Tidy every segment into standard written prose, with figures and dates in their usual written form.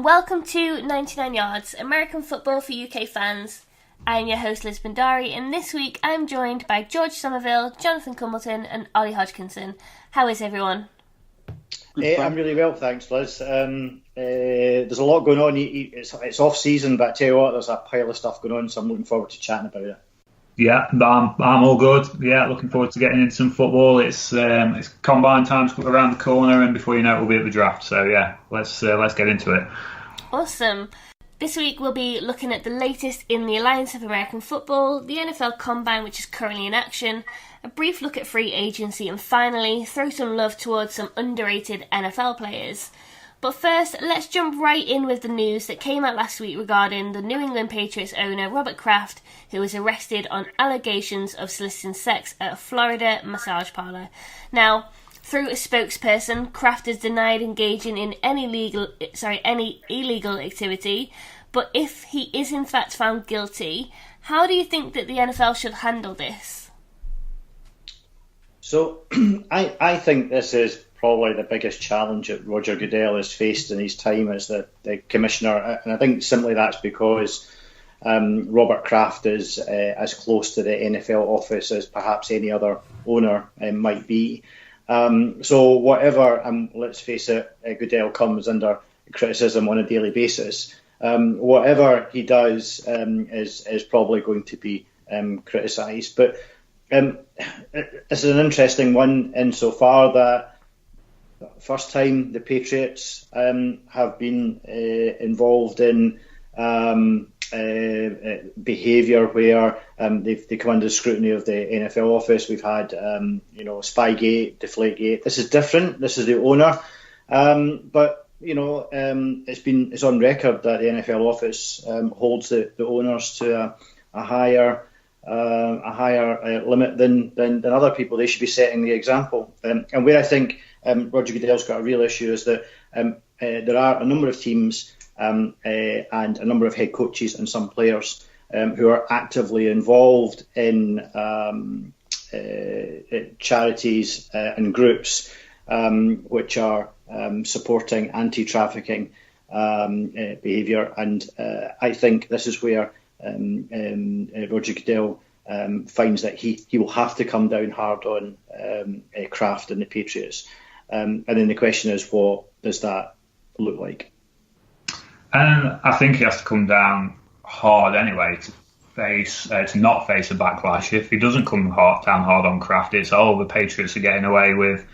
and welcome to 99 Yards, American football for UK fans. I'm your host Liz Bandari, and this week I'm joined by George Somerville, Jonathan Cumbleton and Ollie Hodgkinson. How is everyone? I'm really well, thanks, Liz. There's a lot going on. It's off season, but I tell you what, there's a pile of stuff going on, so I'm looking forward to chatting about it. Yeah, I'm all good. Yeah, looking forward to getting into some football. It's combine time's around the corner, and before you know it, we'll be at the draft. So yeah, let's get into it. Awesome. This week we'll be looking at the latest in the Alliance of American Football, the NFL Combine, which is currently in action, a brief look at free agency, and finally throw some love towards some underrated NFL players. But first, let's jump right in with the news that came out last week regarding the New England Patriots owner Robert Kraft, who was arrested on allegations of soliciting sex at a Florida massage parlour. Now, through a spokesperson, Kraft has denied engaging in any illegal activity, but if he is in fact found guilty, how do you think that the NFL should handle this? So, I think this is probably the biggest challenge that Roger Goodell has faced in his time as the commissioner, and I think simply that's because Robert Kraft is as close to the NFL office as perhaps any other owner might be. So whatever, let's face it, Goodell comes under criticism on a daily basis. Whatever he does is probably going to be criticised. But this is an interesting one insofar that first time the Patriots have been involved in behaviour where they come under the scrutiny of the NFL office. We've had Spygate, Deflategate. This is different. This is the owner, but it's on record that the NFL office holds the owners to a higher limit than other people. They should be setting the example. And where I think Roger Goodell's got a real issue is that there are a number of teams and a number of head coaches and some players who are actively involved in charities and groups which are supporting anti-trafficking behaviour. And I think this is where Roger Goodell finds that he will have to come down hard on Kraft and the Patriots. And then the question is, what does that look like? And I think he has to come down hard anyway to not face a backlash. If he doesn't come down hard on Kraft, it's the Patriots are getting away with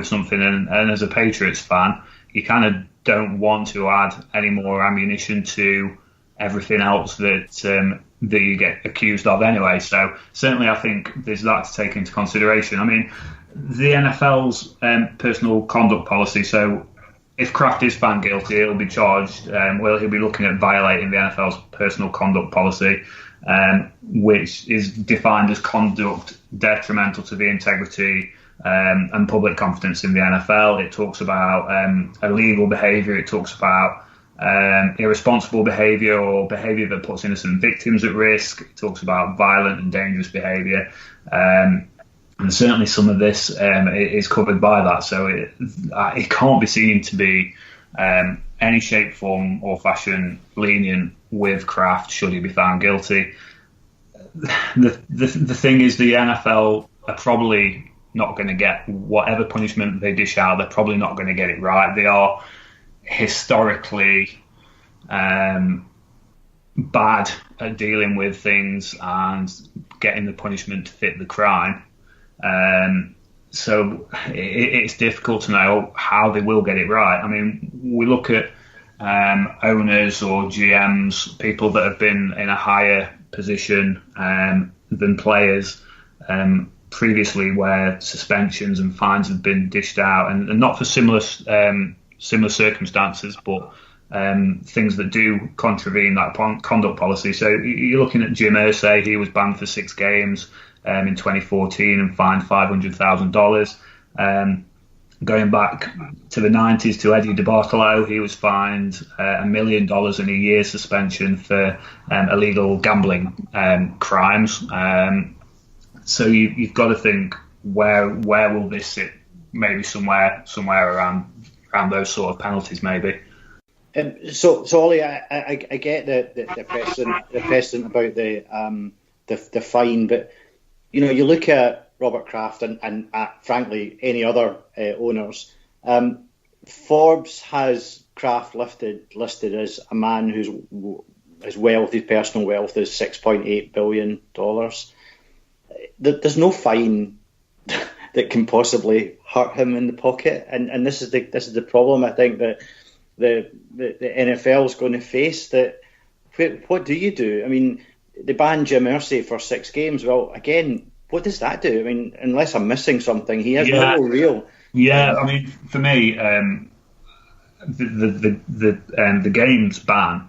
something. And as a Patriots fan, you kind of don't want to add any more ammunition to everything else that you get accused of anyway. So certainly I think there's that to take into consideration. I mean, the NFL's personal conduct policy, so if Kraft is found guilty, he'll be charged. He'll be looking at violating the NFL's personal conduct policy, which is defined as conduct detrimental to the integrity and public confidence in the NFL. It talks about illegal behaviour. It talks about irresponsible behaviour or behaviour that puts innocent victims at risk. It talks about violent and dangerous behaviour. And certainly some of this is covered by that. So it can't be seen to be any shape, form or fashion lenient with Kraft should he be found guilty. The thing is, the NFL are probably not going to get whatever punishment they dish out. They're probably not going to get it right. They are historically bad at dealing with things and getting the punishment to fit the crime. So it's difficult to know how they will get it right. I mean, we look at owners or GMs, people that have been in a higher position than players previously, where suspensions and fines have been dished out, and not for similar circumstances, but things that do contravene that conduct policy. So you're looking at Jim Irsay. He was banned for 6 games in 2014 and fined $500,000. Going back to the 90s to Eddie DeBartolo, he was fined $1 million and a year suspension for illegal gambling crimes. So you've got to think, where will this sit? Maybe somewhere around those sort of penalties, maybe. So Ollie, I get the precedent about the fine, but you look at Robert Kraft and frankly any other owners. Forbes has Kraft listed as a man his personal wealth is $6.8 billion. There's no fine that can possibly hurt him in the pocket, and this is the problem I think that the NFL is going to face. That what do you do? I mean, they banned Jim Irsay for 6 games. Well, again, what does that do? I mean, unless I'm missing something, he has no real. Yeah, I mean, for me, the games ban,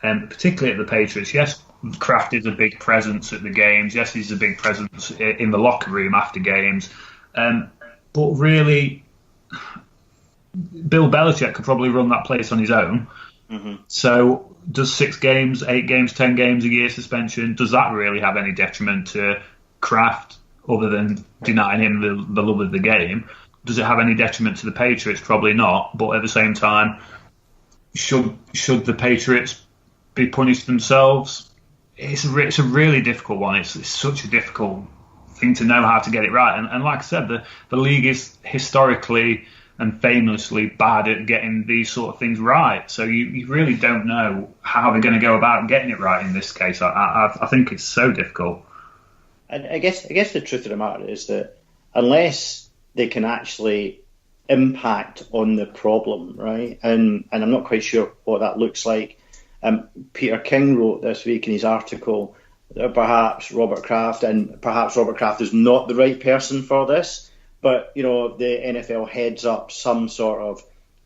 particularly at the Patriots. Yes, Kraft is a big presence at the games. Yes, he's a big presence in the locker room after games. But really, Bill Belichick could probably run that place on his own. Mm-hmm. So does 6 games, 8 games, 10 games a year suspension, does that really have any detriment to Kraft other than denying him the love of the game? Does it have any detriment to the Patriots? Probably not. But at the same time, should the Patriots be punished themselves? It's a really difficult one. It's such a difficult thing to know how to get it right. And like I said, the league is historically and famously bad at getting these sort of things right. So you really don't know how they're going to go about getting it right in this case. I think it's so difficult. And I guess the truth of the matter is that unless they can actually impact on the problem, right? And I'm not quite sure what that looks like. Peter King wrote this week in his article that perhaps Robert Kraft is not the right person for this, but the NFL heads up some sort of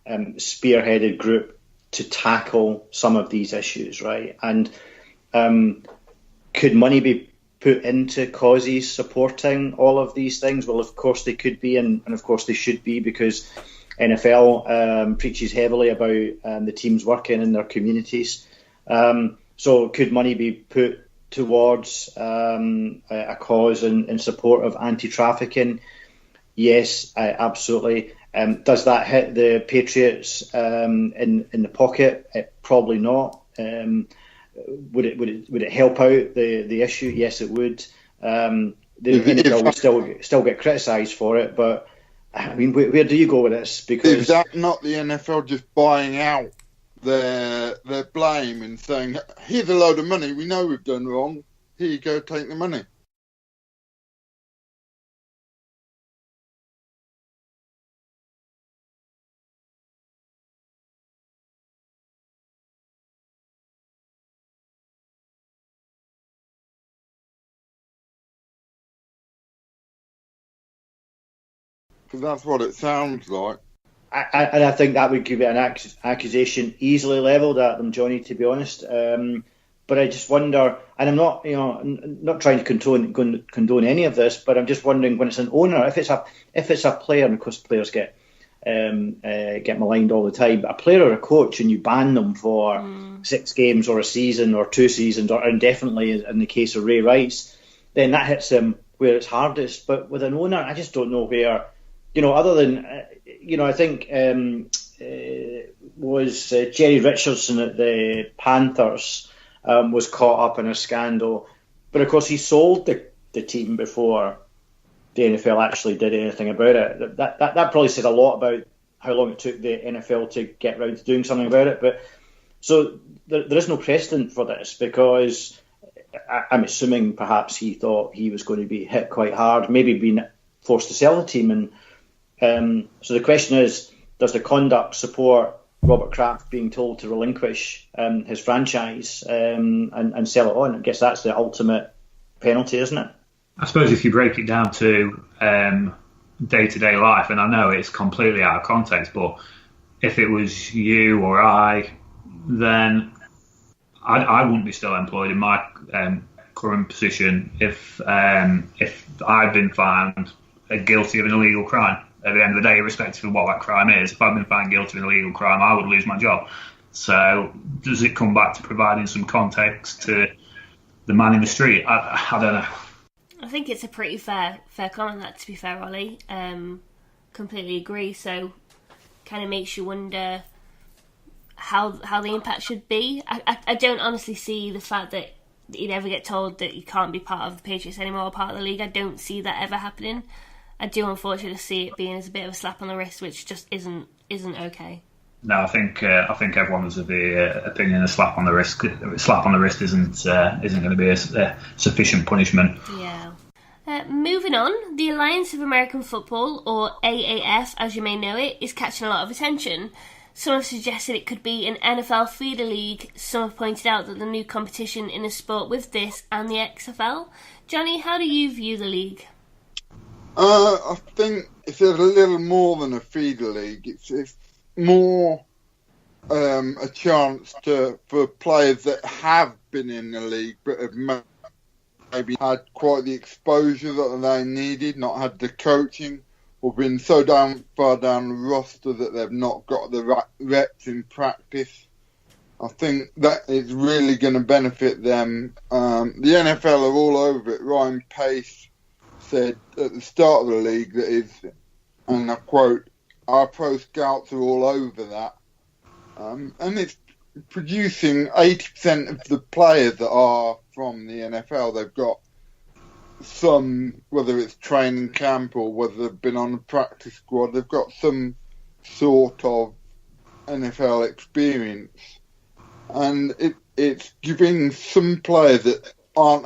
spearheaded group to tackle some of these issues, right? And could money be put into causes supporting all of these things? Well, of course they could be, and of course they should be, because NFL preaches heavily about the teams working in their communities. So could money be put towards a cause in support of anti-trafficking? Yes, absolutely. Does that hit the Patriots in the pocket? Probably not. Would it help out the issue? Yes, it would. The NFL would still get criticised for it, but I mean, where do you go with this? Because is that not the NFL just buying out their blame and saying, "Here's a load of money. We know we've done wrong. Here you go, take the money." Because that's what it sounds like. I think that would give it an accusation easily levelled at them, Johnny, to be honest. But I just wonder, and I'm not, not trying to condone any of this, but I'm just wondering when it's an owner, if it's a player, and of course players get maligned all the time, but a player or a coach, and you ban them for 6 games or a season or 2 seasons or indefinitely, in the case of Ray Rice, then that hits them where it's hardest. But with an owner, I just don't know where. Other than, I think was Jerry Richardson at the Panthers was caught up in a scandal. But, of course, he sold the team before the NFL actually did anything about it. That probably says a lot about how long it took the NFL to get around to doing something about it. But so there is no precedent for this, because I'm assuming perhaps he thought he was going to be hit quite hard, maybe being forced to sell the team. And so the question is, does the conduct support Robert Kraft being told to relinquish his franchise and sell it on? I guess that's the ultimate penalty, isn't it? I suppose if you break it down to day-to-day life, and I know it's completely out of context, but if it was you or I, then I wouldn't be still employed in my current position if I've been found guilty of an illegal crime. At the end of the day, irrespective of what that crime is, if I've been found guilty of an illegal crime, I would lose my job. So does it come back to providing some context to the man in the street? I don't know. I think it's a pretty fair comment, that, to be fair, Ollie. Completely agree. So kind of makes you wonder how the impact should be. I don't honestly see the fact that you'd ever get told that you can't be part of the Patriots anymore, or part of the league. I don't see that ever happening. I do unfortunately see it being as a bit of a slap on the wrist, which just isn't okay. No, I think everyone was of the opinion a slap on the wrist isn't going to be a sufficient punishment. Yeah. Moving on, the Alliance of American Football, or AAF as you may know it, is catching a lot of attention. Some have suggested it could be an NFL feeder league. Some have pointed out that the new competition in a sport with this and the XFL. Johnny, how do you view the league? I think it's a little more than a feeder league. It's more a chance for players that have been in the league but have maybe had quite the exposure that they needed, not had the coaching, or been so far down the roster that they've not got the reps in practice. I think that is really going to benefit them. The NFL are all over it. Ryan Pace said at the start of the league that is, and I quote, "Our pro scouts are all over that." And it's producing 80% of the players that are from the NFL. They've got some, whether it's training camp or whether they've been on the practice squad, they've got some sort of NFL experience. And it's giving some players that aren't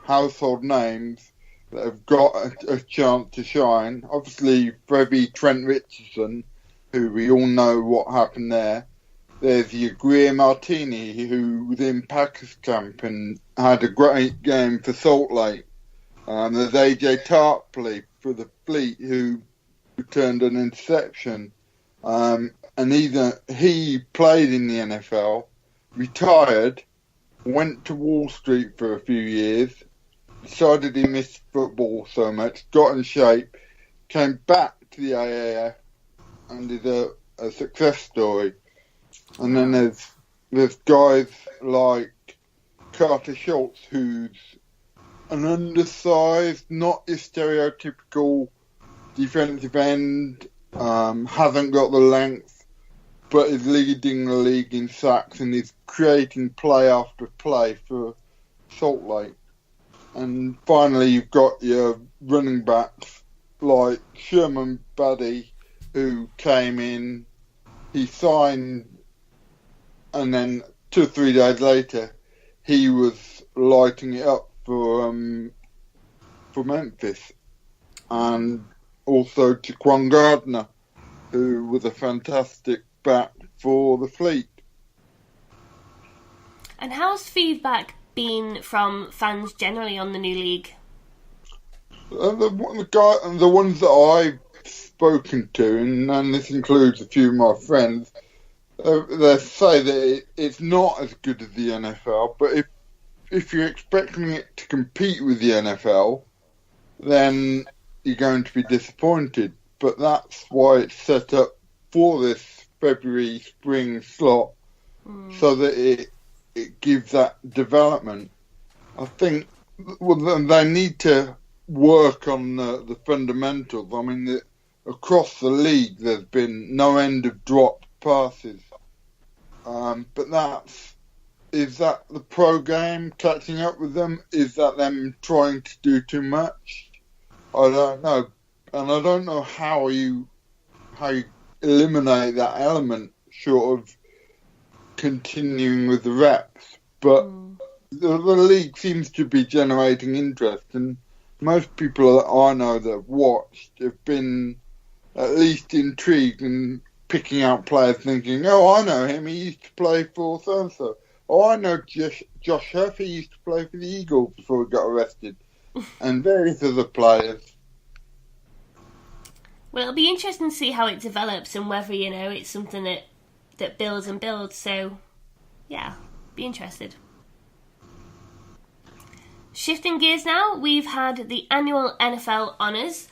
household names that have got a chance to shine. Obviously, Freddie Trent Richardson, who we all know what happened there. There's your Greer Martini, who was in Packers camp and had a great game for Salt Lake. There's AJ Tarpley for the Fleet, who returned an interception. And he played in the NFL, retired, went to Wall Street for a few years, decided he missed football so much, got in shape, came back to the AAF, and is a success story. And then there's guys like Carter Schultz, who's an undersized, not your stereotypical defensive end, hasn't got the length, but is leading the league in sacks and is creating play after play for Salt Lake. And finally, you've got your running backs like Sherman Buddy, who came in, he signed, and then 2 or 3 days later, he was lighting it up for Memphis. And also Jaquan Gardner, who was a fantastic back for the Fleet. And how's feedback been from fans generally on the new league? The ones that I've spoken to, and this includes a few of my friends, they say that it's not as good as the NFL, but if you're expecting it to compete with the NFL, then you're going to be disappointed. But that's why it's set up for this February spring slot, so that it gives that development. I think they need to work on the fundamentals. I mean, across the league, there's been no end of dropped passes. But is that the pro game catching up with them? Is that them trying to do too much? I don't know. And I don't know how you eliminate that element short of continuing with the reps. But the league seems to be generating interest, and most people that I know that have watched have been at least intrigued and picking out players thinking, oh, I know him, he used to play for so-and-so. Oh, I know Josh Huff, he used to play for the Eagles before he got arrested. And various other players. Well, it'll be interesting to see how it develops and whether, it's something that builds and builds. So, yeah, be interested. Shifting gears now, we've had the annual NFL honours.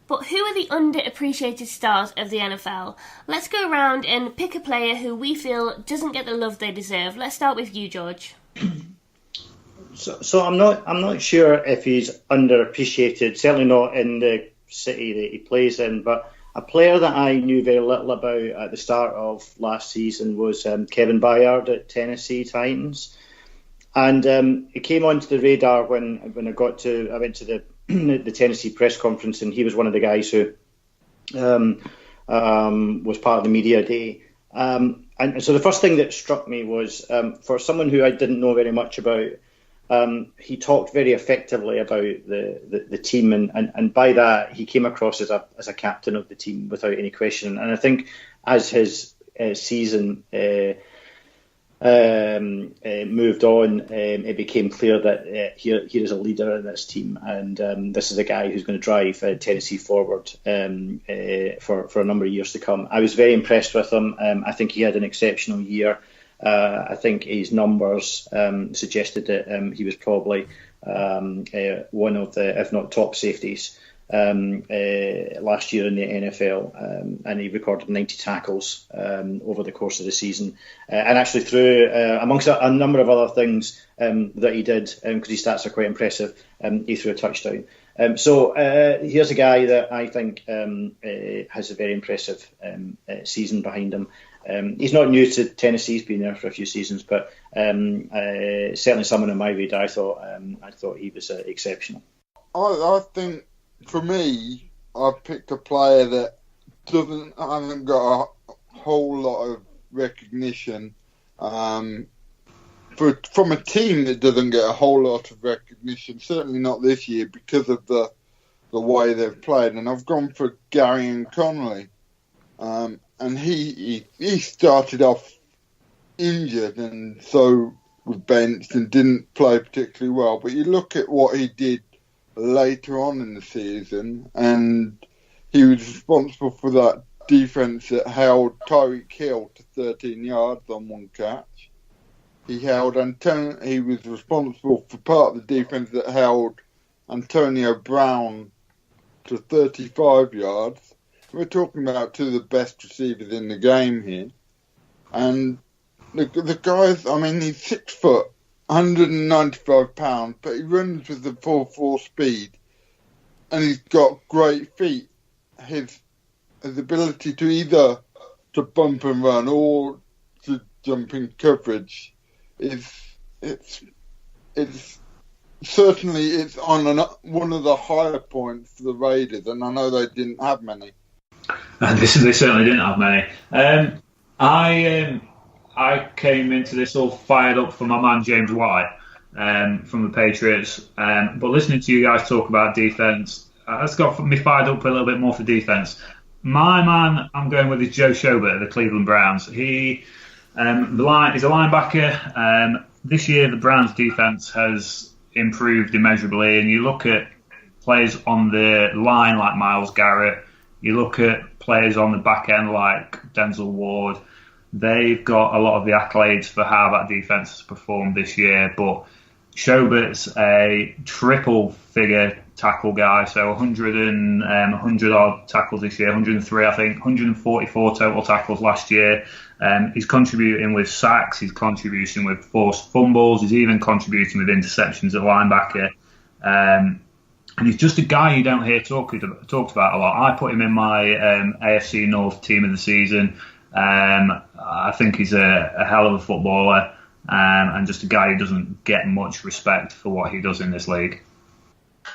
But who are the underappreciated stars of the NFL? Let's go around and pick a player who we feel doesn't get the love they deserve. Let's start with you, George. So I'm not sure if he's underappreciated. Certainly not in the city that he plays in. But A player that I knew very little about at the start of last season was Kevin Byard at Tennessee Titans. And it came onto the radar when I went to the Tennessee press conference, and he was one of the guys who was part of the media day. And so the first thing that struck me was, for someone who I didn't know very much about, he talked very effectively about the team, and by that he came across as a captain of the team without any question. And I think as his season moved on, it became clear that here is a leader in this team, and this is a guy who's going to drive Tennessee forward for a number of years to come. I was very impressed with him. I think he had an exceptional year. I think his numbers suggested that he was probably one of the, if not top safeties last year in the NFL, and he recorded 90 tackles over the course of the season, and actually threw, amongst a number of other things that he did, because his stats are quite impressive, he threw a touchdown. So here's a guy that I think has a very impressive season behind him. He's not new to Tennessee; he's been there for a few seasons, but certainly someone on my radar. I thought he was exceptional. I think, for me, I've picked a player that hasn't got a whole lot of recognition. From a team that doesn't get a whole lot of recognition, certainly not this year because of the way they've played. And I've gone for Gary Connolly. And he started off injured and so was benched and didn't play particularly well. But you look at what he did later on in the season, and he was responsible for that defence that held Tyreek Hill to 13 yards on one catch. He was responsible for part of the defence that held Antonio Brown to 35 yards. We're talking about two of the best receivers in the game here. And the guy's, I mean, he's 6 foot, 195 pounds, but he runs with the 4.4 speed. And he's got great feet. His ability to either to bump and run or to jump in coverage it's certainly on one of the higher points for the Raiders, and I know they didn't have many. They certainly didn't have many. I came into this all fired up for my man James White from the Patriots. But listening to you guys talk about defence, that's got me fired up a little bit more for defence. My man, I'm going with, is Joe Schobert of the Cleveland Browns. He's a linebacker. This year, the Browns' defence has improved immeasurably, and you look at players on the line like Myles Garrett. You look at players on the back end like Denzel Ward. They've got a lot of the accolades for how that defence has performed this year. But Schobert's a triple-figure tackle guy, so 100 odd tackles this year, 103 I think, 144 total tackles last year. He's contributing with sacks, he's contributing with forced fumbles, he's even contributing with interceptions at linebacker. And he's just a guy you don't hear talked about a lot. I put him in my AFC North team of the season. I think he's a hell of a footballer, and just a guy who doesn't get much respect for what he does in this league.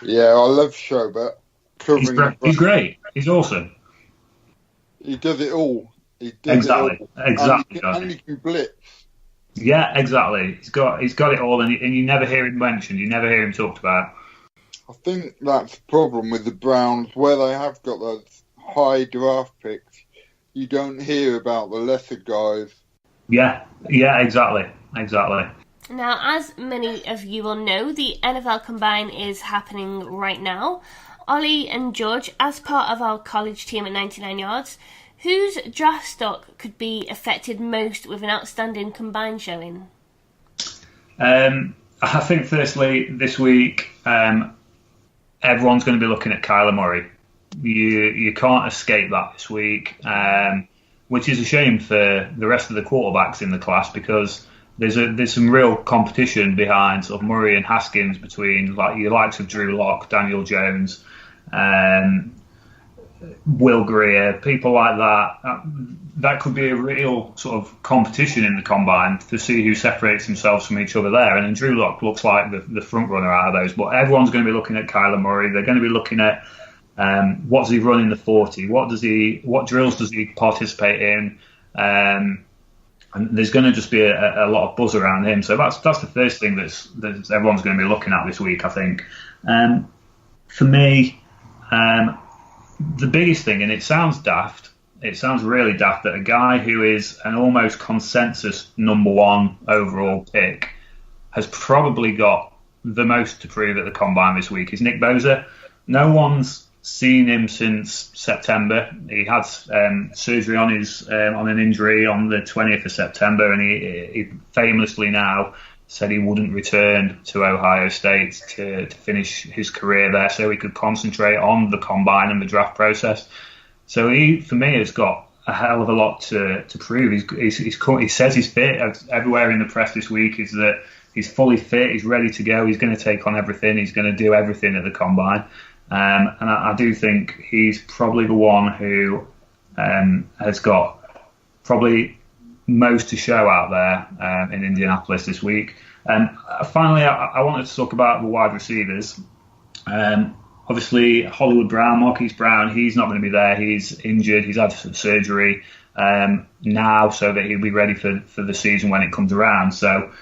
Yeah, I love Schobert. He's great. He's awesome. He does it all. Exactly. And he can blitz. Yeah, exactly. He's got it all, and you never hear him mentioned. You never hear him talked about. I think that's the problem with the Browns, where they have got those high draft picks. You don't hear about the lesser guys. Yeah, exactly. Now, as many of you will know, the NFL Combine is happening right now. Ollie and George, as part of our college team at 99 Yards, whose draft stock could be affected most with an outstanding Combine showing? I think, firstly, this week, everyone's going to be looking at Kyler Murray. You can't escape that this week, which is a shame for the rest of the quarterbacks in the class, because there's some real competition behind sort of Murray and Haskins between your likes of Drew Lock, Daniel Jones. Will Greer, people like that. That could be a real sort of competition in the combine to see who separates themselves from each other there. And then Drew Lock looks like the front runner out of those. But everyone's going to be looking at Kyler Murray. They're going to be looking at what does he run in the 40? What drills does he participate in? And there's going to just be a lot of buzz around him. So that's the first thing that everyone's going to be looking at this week, I think. For me, the biggest thing, and it sounds daft, it sounds really daft, that a guy who is an almost consensus number one overall pick has probably got the most to prove at the combine this week is Nick Bosa. No one's seen him since September. He had surgery on an injury on the 20th of September, and he famously now said he wouldn't return to Ohio State to finish his career there so he could concentrate on the combine and the draft process. So he, for me, has got a hell of a lot to prove. He says he's fit. Everywhere in the press this week is that he's fully fit, he's ready to go, he's going to take on everything, he's going to do everything at the combine. And I do think he's probably the one who has got probably most to show out there in Indianapolis this week. Finally, I wanted to talk about the wide receivers. Obviously, Hollywood Brown, Marquise Brown, he's not going to be there. He's injured. He's had some surgery now so that he'll be ready for the season when it comes around. So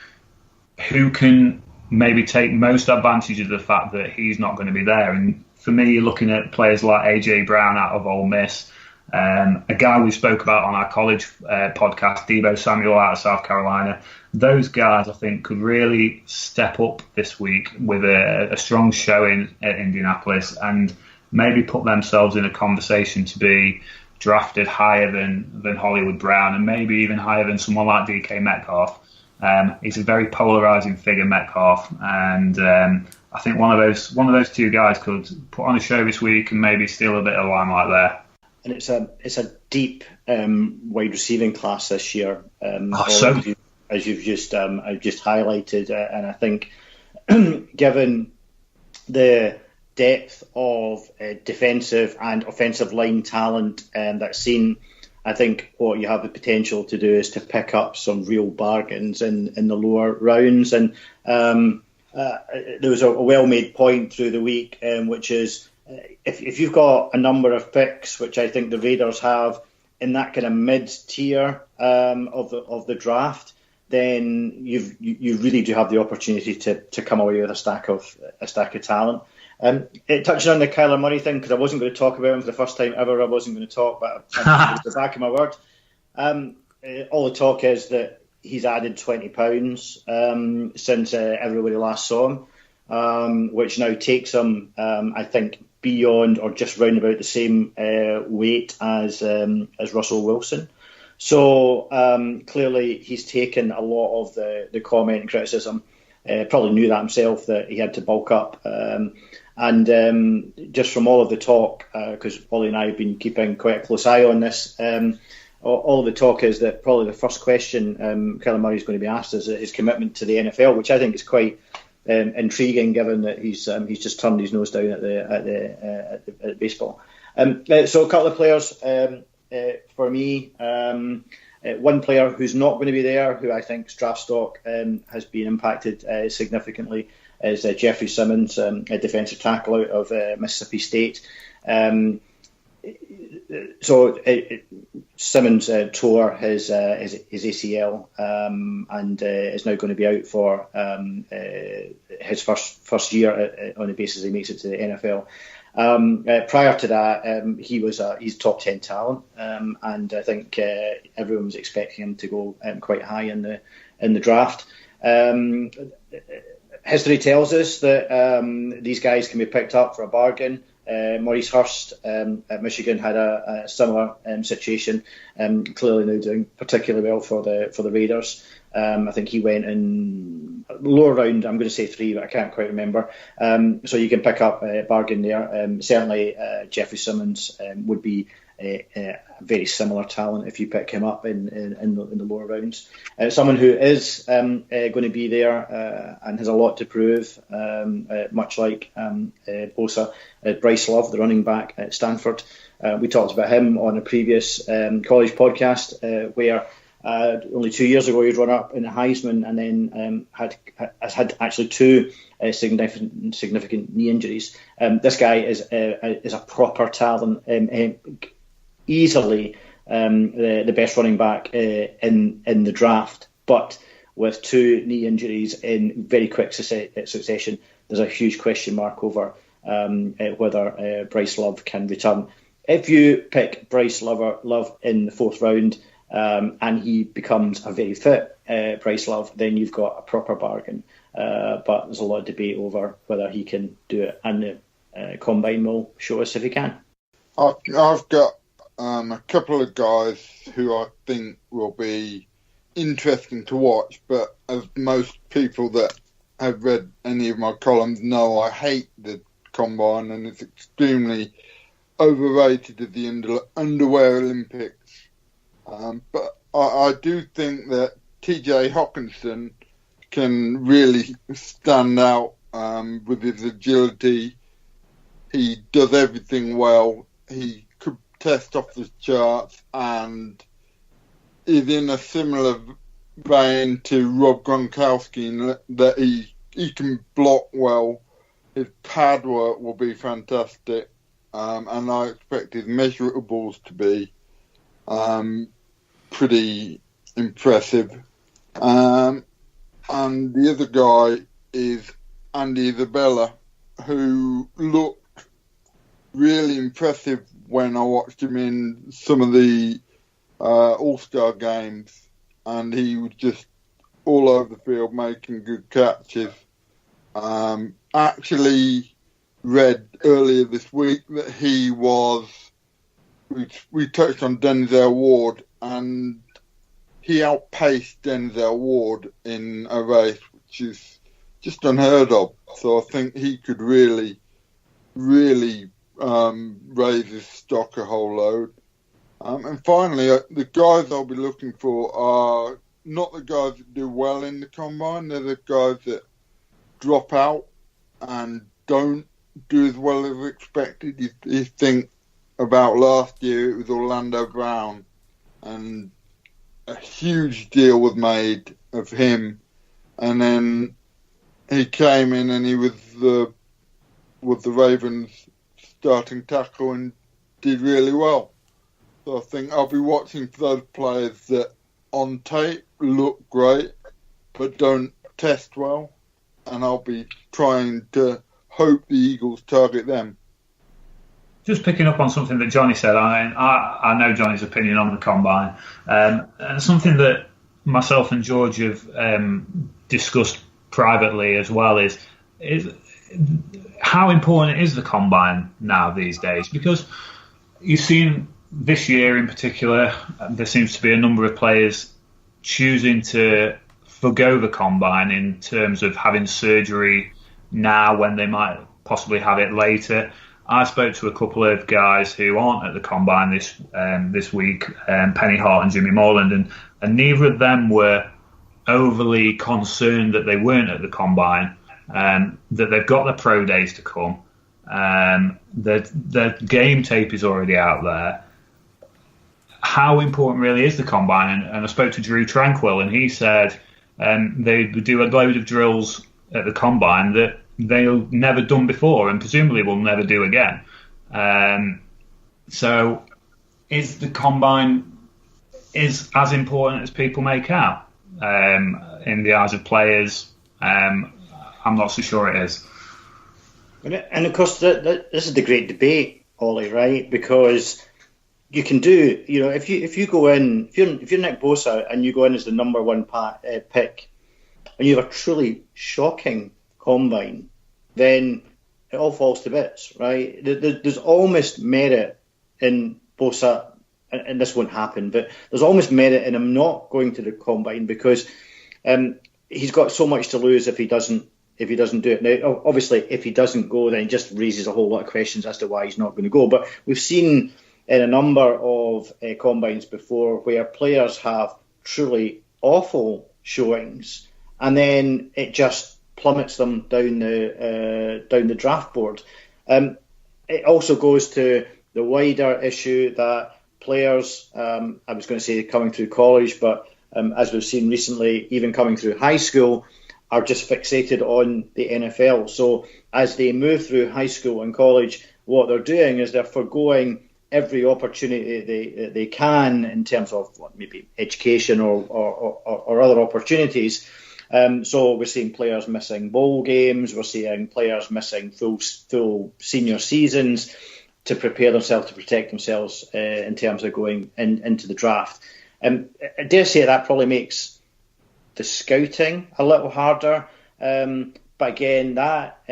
who can maybe take most advantage of the fact that he's not going to be there? And for me, you're looking at players like A.J. Brown out of Ole Miss, a guy we spoke about on our college podcast, Deebo Samuel out of South Carolina. Those guys, I think, could really step up this week with a strong showing at Indianapolis and maybe put themselves in a conversation to be drafted higher than Hollywood Brown and maybe even higher than someone like DK Metcalf. He's a very polarizing figure, Metcalf, and I think one of those two guys could put on a show this week and maybe steal a bit of limelight there. And it's a deep wide receiving class this year. As you've just highlighted, and I think given the depth of defensive and offensive line talent that's seen, I think what you have the potential to do is to pick up some real bargains in the lower rounds. And there was a well-made point through the week, which is if you've got a number of picks, which I think the Raiders have in that kind of mid-tier of the draft, then you really do have the opportunity to come away with a stack of talent. Touching on the Kyler Murray thing, because I wasn't going to talk about him for the first time ever. I wasn't going to talk, but I'm the back of my word. All the talk is that he's added 20 pounds since everybody last saw him, which now takes him, I think, beyond or just round about the same weight as Russell Wilson. So clearly he's taken a lot of the comment and criticism. Probably knew that himself, that he had to bulk up. And just from all of the talk, because Ollie and I have been keeping quite a close eye on this, all of the talk is that probably the first question Kyler Murray is going to be asked is his commitment to the NFL, which I think is quite intriguing, given that he's just turned his nose down at the baseball. So a couple of players for me. One player who's not going to be there, who I think's draft stock has been impacted significantly, is Jeffrey Simmons, a defensive tackle out of Mississippi State. Simmons tore his ACL and is now going to be out for his first year on the basis he makes it to the NFL. Prior to that, he's top 10 talent, and I think everyone was expecting him to go quite high in the draft. History tells us that these guys can be picked up for a bargain. Maurice Hurst at Michigan had a similar situation. Clearly now doing particularly well for the Raiders. I think he went in lower round. I'm going to say 3, but I can't quite remember. So you can pick up a bargain there. Certainly, Jeffrey Simmons would be very similar talent if you pick him up in the lower rounds. Someone who is going to be there and has a lot to prove, much like Bosa, Bryce Love, the running back at Stanford. We talked about him on a previous college podcast where only 2 years ago he'd run up in the Heisman and then has had actually two significant knee injuries. This guy is a proper talent, easily the best running back in the draft, but with two knee injuries in very quick succession, there's a huge question mark over whether Bryce Love can return. If you pick Bryce Love in the fourth round and he becomes a very fit Bryce Love, then you've got a proper bargain. But there's a lot of debate over whether he can do it, and the Combine will show us if he can. I've got a couple of guys who I think will be interesting to watch, but as most people that have read any of my columns know, I hate the Combine and it's extremely overrated at the underwear Olympics. But I do think that TJ Hawkinson can really stand out with his agility. He does everything well. He could test off the charts and is in a similar vein to Rob Gronkowski in that he can block well. His pad work will be fantastic. And I expect his measurables to be pretty impressive. And the other guy is Andy Isabella, who looked really impressive when I watched him in some of the All-Star games. And he was just all over the field making good catches. Actually read earlier this week that he was, we touched on Denzel Ward, and he outpaced Denzel Ward in a race, which is just unheard of. So I think he could really raise his stock a whole load. And finally, the guys I'll be looking for are not the guys that do well in the Combine. They're the guys that drop out and don't do as well as expected. You think about last year, it was Orlando Brown, and a huge deal was made of him, and then he came in and he was the Ravens starting tackle and did really well. So I think I'll be watching for those players that on tape look great but don't test well, and I'll be trying to hope the Eagles target them. Just picking up on something that Johnny said, I know Johnny's opinion on the Combine, and something that myself and George have discussed privately as well is how important is the Combine now these days? Because you've seen this year in particular, there seems to be a number of players choosing to forgo the Combine in terms of having surgery now when they might possibly have it later. I spoke to a couple of guys who aren't at the Combine this week, Penny Hart and Jimmy Morland, and neither of them were overly concerned that they weren't at the Combine, that they've got their pro days to come, that their game tape is already out there. How important really is the Combine? And I spoke to Drew Tranquil, and he said they do a load of drills at the Combine that they've never done before and presumably will never do again. So is the Combine is as important as people make out in the eyes of players? I'm not so sure it is. And of course, this is the great debate, Ollie, right? Because you can do, if you go in, if you're Nick Bosa and you go in as the number one pick, and you have a truly shocking Combine, then it all falls to bits, right? There's almost merit in Bosa, and this won't happen, but there's almost merit in him not going to the Combine because he's got so much to lose if he doesn't do it. Now, obviously, if he doesn't go, then it just raises a whole lot of questions as to why he's not going to go. But we've seen in a number of combines before where players have truly awful showings, and then it just plummets them down the draft board. It also goes to the wider issue that players, I was going to say coming through college, but as we've seen recently, even coming through high school, are just fixated on the NFL. So as they move through high school and college, what they're doing is they're forgoing every opportunity they can in terms of maybe education or other opportunities. So we're seeing players missing bowl games, we're seeing players missing full senior seasons to prepare themselves, to protect themselves in terms of going into the draft. I dare say that probably makes the scouting a little harder, but again, that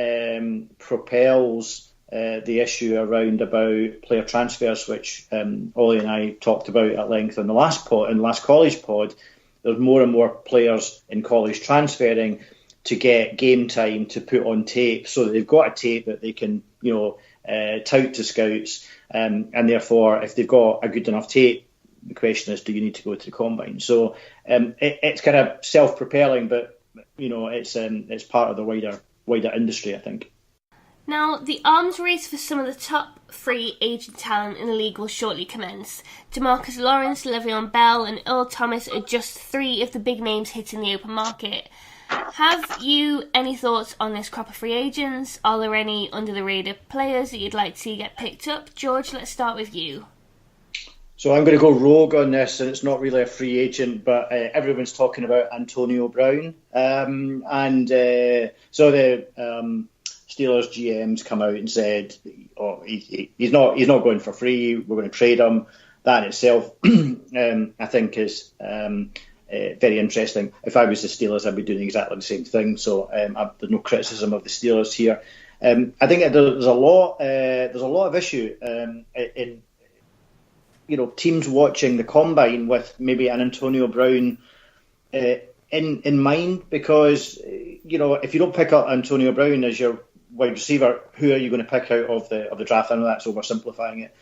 propels the issue around about player transfers, which Ollie and I talked about at length in the last college pod. There's more and more players in college transferring to get game time to put on tape, so that they've got a tape that they can, tout to scouts, and therefore, if they've got a good enough tape, the question is, do you need to go to the combine? So it's kind of self-propelling, but it's part of the wider industry, I think. Now, the arms race for some of the top free agent talent in the league will shortly commence. DeMarcus Lawrence, Le'Veon Bell and Earl Thomas are just three of the big names hitting the open market. Have you any thoughts on this crop of free agents? Are there any under-the-radar players that you'd like to see get picked up? George, let's start with you. So I'm going to go rogue on this, and it's not really a free agent, but everyone's talking about Antonio Brown. So the Steelers GM's come out and said, he's not going for free, we're going to trade him. That in itself, I think, is very interesting. If I was the Steelers, I'd be doing exactly the same thing. So there's no criticism of the Steelers here. I think there's a lot of issue in teams watching the combine with maybe an Antonio Brown in mind, because if you don't pick up Antonio Brown as your wide receiver, who are you going to pick out of the draft? I know that's oversimplifying it.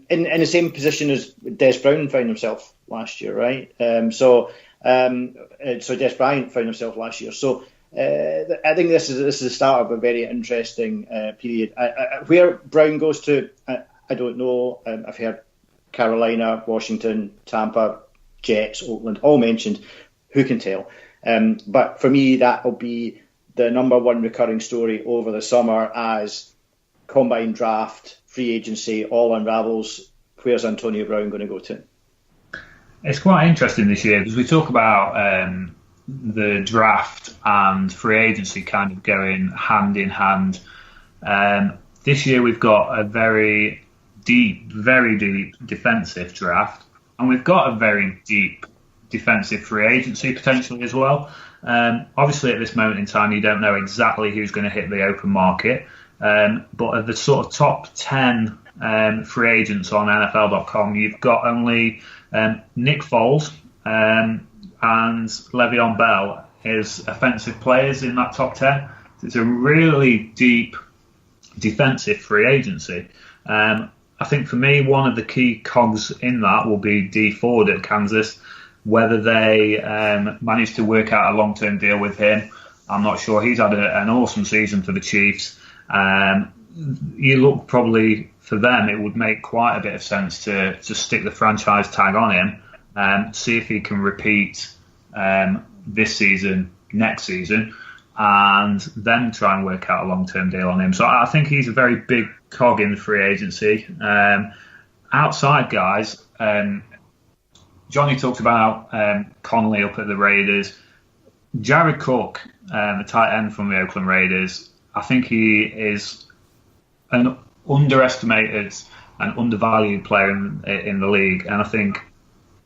In the same position as Des Bryant found himself last year, right? So Des Bryant found himself last year. So I think this is the start of a very interesting period. Where Brown goes to, I don't know. I've heard Carolina, Washington, Tampa, Jets, Oakland, all mentioned. Who can tell? But for me, that will be the number one recurring story over the summer as combine, draft, free agency all unravels. Where's Antonio Brown going to go to? It's quite interesting this year because we talk about the draft and free agency kind of going hand in hand. This year we've got a very deep defensive draft, and we've got a very deep defensive free agency potentially as well. Obviously at this moment in time you don't know exactly who's going to hit the open market, but of the sort of top 10 free agents on NFL.com, you've got only Nick Foles and Le'Veon Bell as offensive players in that top 10. It's a really deep defensive free agency. I think for me, one of the key cogs in that will be Dee Ford at Kansas. Whether they manage to work out a long-term deal with him, I'm not sure. He's had an awesome season for the Chiefs. You look probably for them, it would make quite a bit of sense to stick the franchise tag on him, see if he can repeat this season, next season, and then try and work out a long-term deal on him. So I think he's a very big cog in the free agency. Outside guys, Johnny talked about Connolly up at the Raiders. Jared Cook, the tight end from the Oakland Raiders, I think he is an underestimated and undervalued player in the league, and I think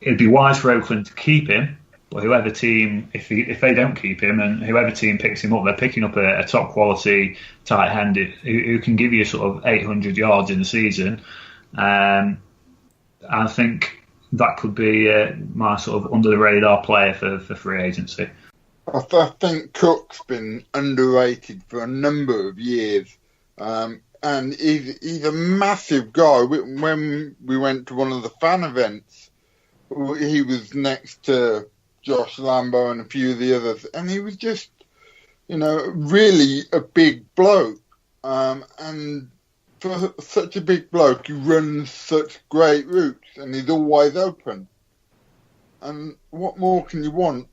it'd be wise for Oakland to keep him. But whoever team, if they don't keep him, and whoever team picks him up, they're picking up a top quality tight end who can give you sort of 800 yards in the season. I think that could be my sort of under the radar player for free agency. I think Cook's been underrated for a number of years. and he's a massive guy. When we went to one of the fan events, he was next to Josh Lambo and a few of the others, and he was just, really a big bloke. And for such a big bloke, he runs such great routes, and he's always open. And what more can you want?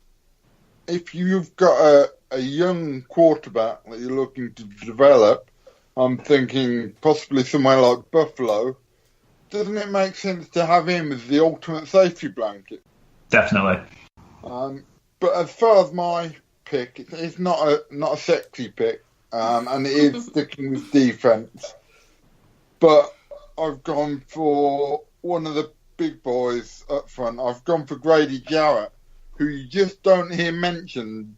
If you've got a young quarterback that you're looking to develop, I'm thinking possibly somewhere like Buffalo, doesn't it make sense to have him as the ultimate safety blanket? Definitely. But as far as my pick, it's not a sexy pick, and it is sticking with defense. But I've gone for one of the big boys up front. I've gone for Grady Jarrett, who you just don't hear mentioned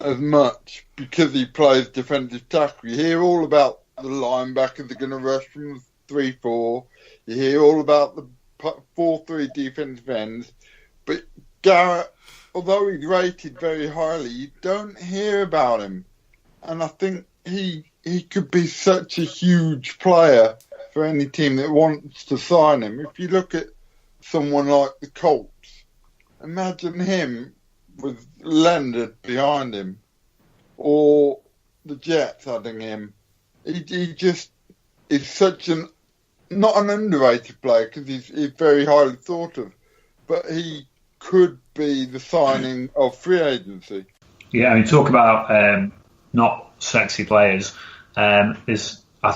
as much because he plays defensive tackle. You hear all about the linebackers are going to rush from 3-4. You hear all about the 4-3 defensive ends. But Garrett, although he's rated very highly, you don't hear about him. And I think he could be such a huge player for any team that wants to sign him. If you look at someone like the Colts, imagine him with Leonard behind him, or the Jets adding him. He just is such not an underrated player because he's very highly thought of, but he could be the signing of free agency. Yeah, I mean, talk about not sexy players. I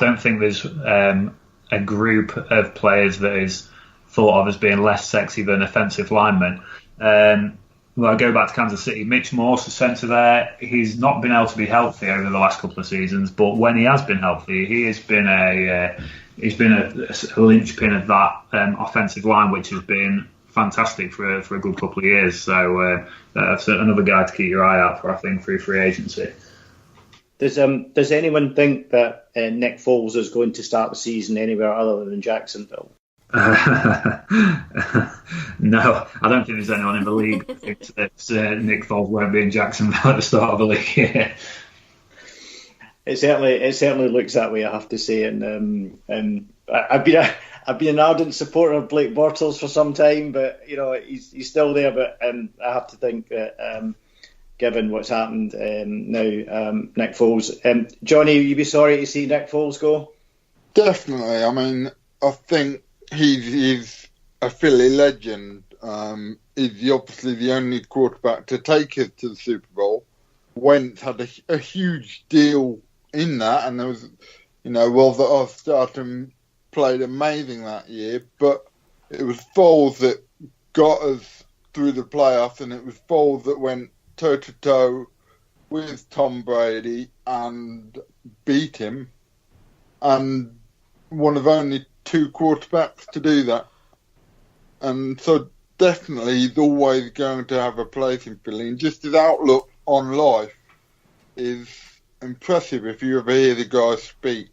don't think there's a group of players that is thought of as being less sexy than offensive linemen. Well, I go back to Kansas City. Mitch Morse, the centre there, he's not been able to be healthy over the last couple of seasons, but when he has been healthy, he has been a linchpin of that offensive line, which has been fantastic for a good couple of years. So that's another guy to keep your eye out for, I think, through free agency. Does anyone think that Nick Foles is going to start the season anywhere other than Jacksonville? No, I don't think there's anyone in the league who thinks that Nick Foles won't be in Jacksonville at the start of the league year. It certainly looks that way, I have to say. And I've been an ardent supporter of Blake Bortles for some time, but he's still there. But I have to think that given what's happened now, Nick Foles. Johnny, you'd be sorry to see Nick Foles go? Definitely. I mean, I think he's a Philly legend. He's obviously the only quarterback to take it to the Super Bowl. Wentz had a huge deal in that, and there was, Will Starton played amazing that year, but it was Foles that got us through the playoffs, and it was Foles that went toe-to-toe with Tom Brady and beat him, and one of only two quarterbacks to do that. And so definitely he's always going to have a place in Philly, and just his outlook on life is impressive if you ever hear the guy speak.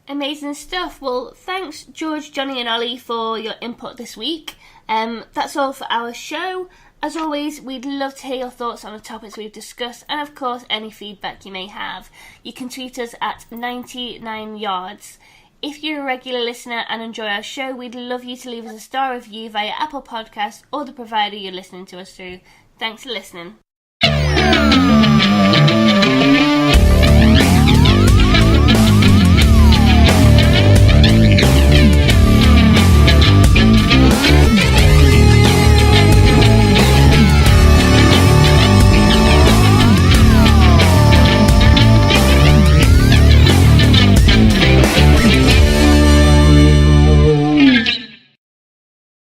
Amazing stuff. Well, thanks George, Johnny and Ollie for your input this week. That's all for our show. As always, we'd love to hear your thoughts on the topics we've discussed, and of course any feedback you may have. You can tweet us at 99yards. If you're a regular listener and enjoy our show, we'd love you to leave us a star review via Apple Podcasts or the provider you're listening to us through. Thanks for listening.